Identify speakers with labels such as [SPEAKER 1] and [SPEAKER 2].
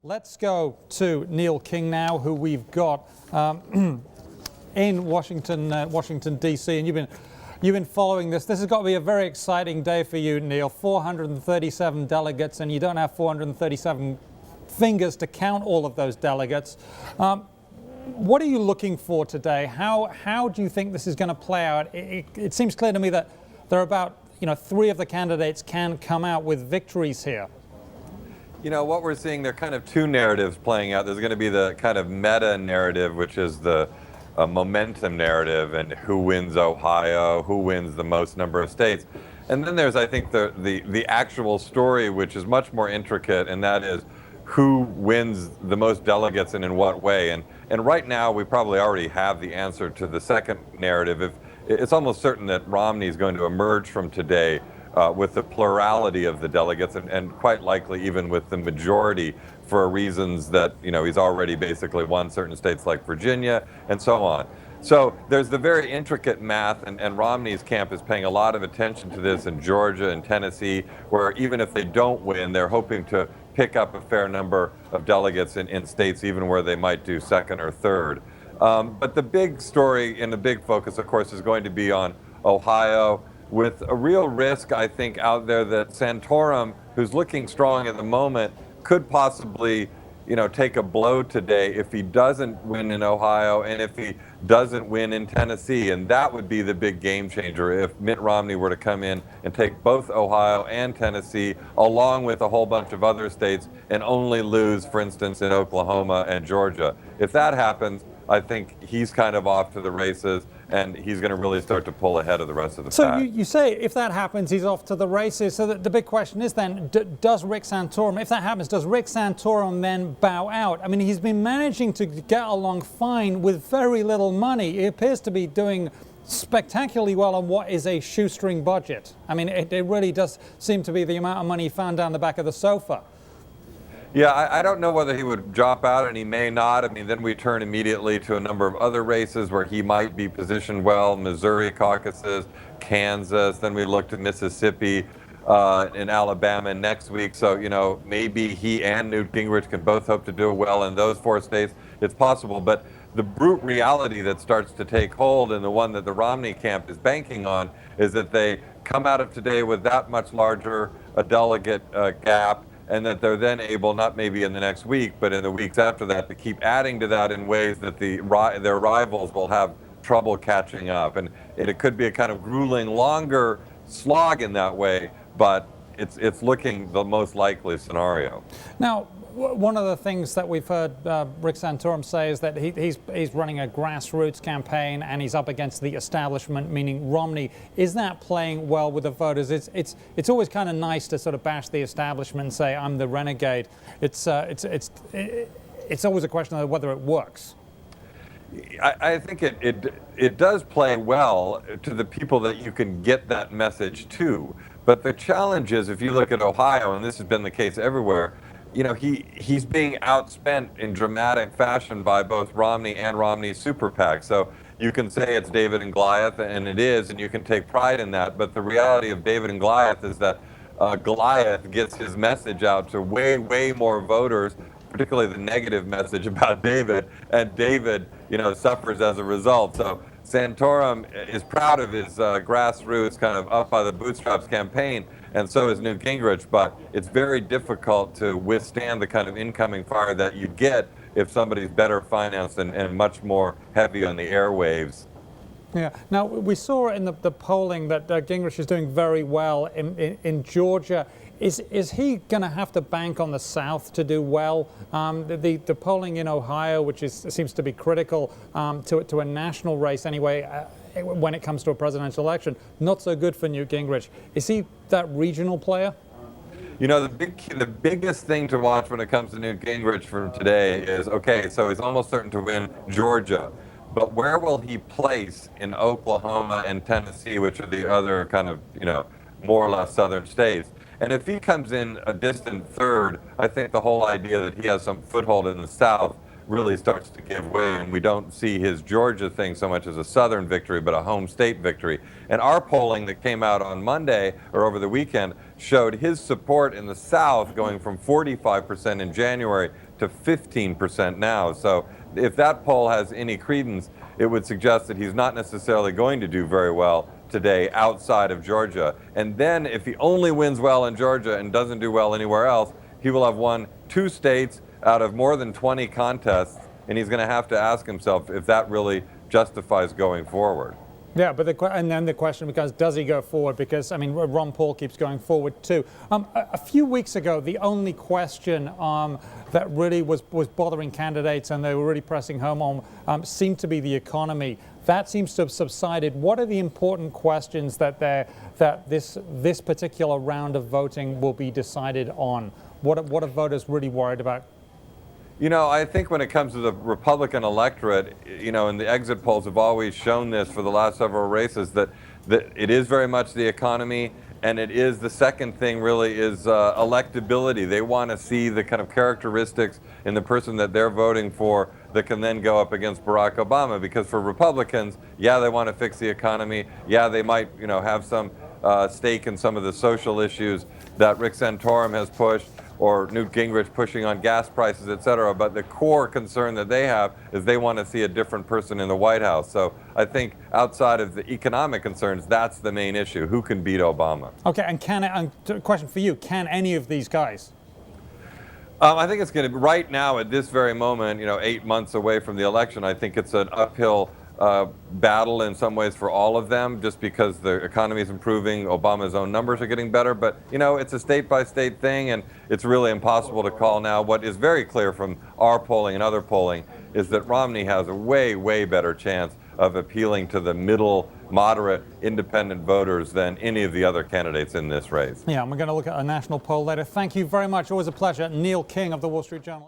[SPEAKER 1] Let's go to Neil King now, who we've got in Washington D.C. And you've been following this. This has got to be a very exciting day for you, Neil. 437 delegates, and you don't have 437 fingers to count all of those delegates. What are you looking for today? How do you think this is going to play out? It seems clear to me that there are about 3 of the candidates can come out with victories here.
[SPEAKER 2] What we're seeing, there are kind of 2 narratives playing out. There's going to be the kind of meta narrative, which is the momentum narrative, and who wins Ohio, who wins the most number of states. And then there's, I think, the actual story, which is much more intricate, and that is who wins the most delegates and in what way. And right now, we probably already have the answer to the second narrative. It's almost certain that Romney is going to emerge from today with the plurality of the delegates, and quite likely even with the majority, for reasons that he's already basically won certain states like Virginia and so on. So there's the very intricate math, and Romney's camp is paying a lot of attention to this in Georgia and Tennessee, where even if they don't win, they're hoping to pick up a fair number of delegates in states even where they might do second or third. But the big story and the big focus, of course, is going to be on Ohio, with a real risk, I think, out there that Santorum, who's looking strong at the moment, could possibly, take a blow today if he doesn't win in Ohio and if he doesn't win in Tennessee. And that would be the big game changer if Mitt Romney were to come in and take both Ohio and Tennessee, along with a whole bunch of other states, and only lose, for instance, in Oklahoma and Georgia. If that happens, I think he's kind of off to the races, and he's going to really start to pull ahead of the rest of the pack.
[SPEAKER 1] So you say if that happens, he's off to the races. So the big question is then, does Rick Santorum, if that happens, does Rick Santorum then bow out? I mean, he's been managing to get along fine with very little money. He appears to be doing spectacularly well on what is a shoestring budget. I mean, it really does seem to be the amount of money he found down the back of the sofa.
[SPEAKER 2] Yeah, I don't know whether he would drop out, and he may not. I mean, then we turn immediately to a number of other races where he might be positioned well: Missouri caucuses, Kansas. Then we look to Mississippi and Alabama next week. So, maybe he and Newt Gingrich can both hope to do well in those 4 states. It's possible. But the brute reality that starts to take hold, and the one that the Romney camp is banking on, is that they come out of today with that much larger a delegate gap, and that they're then able, not maybe in the next week, but in the weeks after that, to keep adding to that in ways that their rivals will have trouble catching up. And it could be a kind of grueling, longer slog in that way, but it's looking the most likely scenario.
[SPEAKER 1] Now, one of the things that we've heard Rick Santorum say is that he's running a grassroots campaign, and he's up against the establishment, meaning Romney. Is that playing well with the voters? It's always kind of nice to sort of bash the establishment and say I'm the renegade. It's always a question of whether it works.
[SPEAKER 2] I think it does play well to the people that you can get that message to. But the challenge is, if you look at Ohio, and this has been the case everywhere, he's being outspent in dramatic fashion by both Romney and Romney's super PAC. So you can say it's David and Goliath, and it is, and you can take pride in that. But the reality of David and Goliath is that Goliath gets his message out to way, way more voters, particularly the negative message about David, and David, suffers as a result. So Santorum is proud of his grassroots, kind of up by the bootstraps campaign, and so is Newt Gingrich, but it's very difficult to withstand the kind of incoming fire that you get if somebody's better financed and much more heavy on the airwaves.
[SPEAKER 1] Yeah. Now, we saw in the polling that Gingrich is doing very well in Georgia. Is he going to have to bank on the South to do well? The polling in Ohio, which seems to be critical to a national race anyway, when it comes to a presidential election, not so good for Newt Gingrich. Is he that regional player?
[SPEAKER 2] The biggest thing to watch when it comes to Newt Gingrich from today is, okay, so he's almost certain to win Georgia, but where will he place in Oklahoma and Tennessee, which are the other kind of, more or less southern states? And if he comes in a distant third, I think the whole idea that he has some foothold in the South really starts to give way, and we don't see his Georgia thing so much as a Southern victory, but a home state victory. And our polling that came out on Monday or over the weekend showed his support in the South going from 45% in January to 15% now. So if that poll has any credence, it would suggest that he's not necessarily going to do very well today outside of Georgia. And then if he only wins well in Georgia and doesn't do well anywhere else, he will have won 2 states out of more than 20 contests, and he's going to have to ask himself if that really justifies going forward.
[SPEAKER 1] Yeah, but and then the question becomes, does he go forward? Because, I mean, Ron Paul keeps going forward too. A few weeks ago, the only question that really was bothering candidates and they were really pressing home on seemed to be the economy. That seems to have subsided. What are the important questions that this particular round of voting will be decided on? What are voters really worried about?
[SPEAKER 2] You know, I think when it comes to the Republican electorate, you know, and the exit polls have always shown this for the last several races, that it is very much the economy, and it is the second thing really is electability. They want to see the kind of characteristics in the person that they're voting for that can then go up against Barack Obama. Because for Republicans, yeah, they want to fix the economy. Yeah, they might, you know, have some stake in some of the social issues that Rick Santorum has pushed, or Newt Gingrich pushing on gas prices, et cetera. But the core concern that they have is they want to see a different person in the White House. So I think outside of the economic concerns, that's the main issue. Who can beat Obama?
[SPEAKER 1] Okay, and question for you, can any of these guys?
[SPEAKER 2] I think it's going to, right now at this very moment, you know, 8 months away from the election, I think it's an uphill battle in some ways for all of them, just because the economy is improving, Obama's own numbers are getting better. But, you know, it's a state-by-state thing, and it's really impossible to call now. What is very clear from our polling and other polling is that Romney has a way, way better chance of appealing to the middle, moderate, independent voters than any of the other candidates in this race.
[SPEAKER 1] Yeah, and we're going to look at a national poll later. Thank you very much. Always a pleasure. Neil King of the Wall Street Journal.